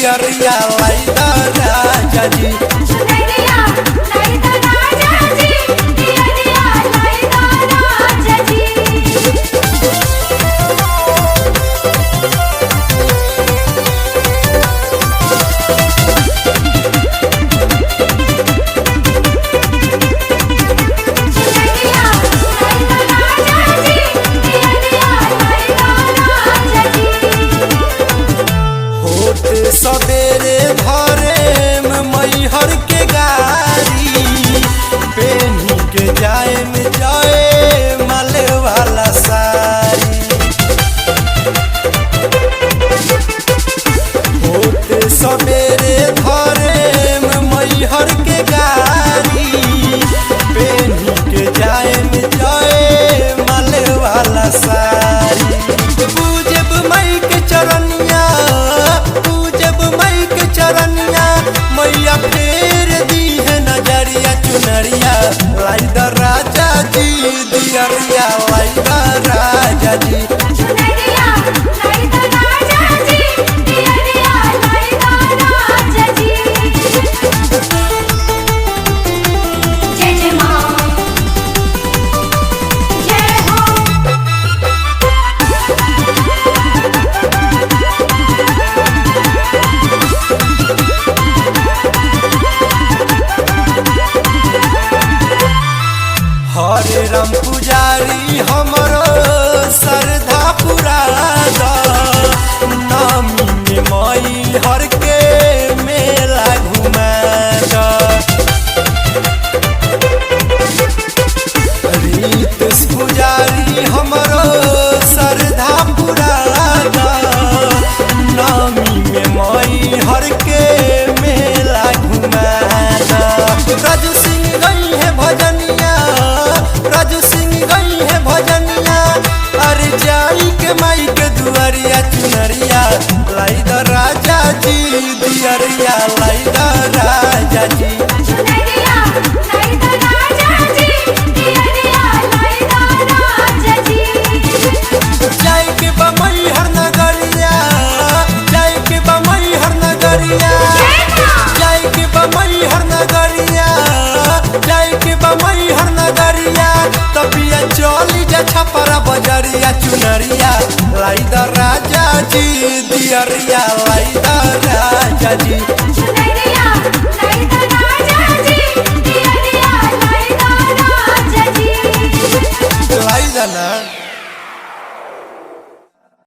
दियरिया लाई दा राजा जी। चुनरिया लाई दा राजा जी, दियरिया लाई दा राजा जी। सवेरे धरे में मैहर के गाड़ी पेनी के जाए में जाए माले वाला सारी। होते सवेरे धरे में मैहर के गाड़ी पेनी के जाए में जाए माले वाला सारी। पूजब मई के चरनिया चरनिया मैया फेर दी है नजरिया। चुनरिया लाई दा राजा जी, दियरिया लाई दा राजा जी। चुनरिया लाई दा राजा जी, दियरिया लाई दा राजा जी। जय जय मां, जय हो। हरे राम पुजारी हमरो श्रद्धा पुरा दा। नामी में मई हर के मेला घुमा दा। रीत पुजारी हमरो श्रद्धा पुरा दा। नामी में मई हर के मेला घुमा दा। राजू सिंह गई है भजनिया, राजू सिंह गई है भजनिया। अरे जाई के माई के दुआरिया। चुनरिया लाई दा राजा जी, दियरिया लाई दा राजा जी। चुनरिया लाई दा राजा जी, दियरिया लाई दा राजा जी। जाई के बमई हर नगरिया, जाई के बमई हर नगरिया, जाई के बमई हर नगरिया, जाई के बमई हर नगरिया। तबिया चली जा छपरा बजरिया। चुनरिया लाई दा राजा जी, दियरिया लाई दा राजा जी। चुनरिया लाई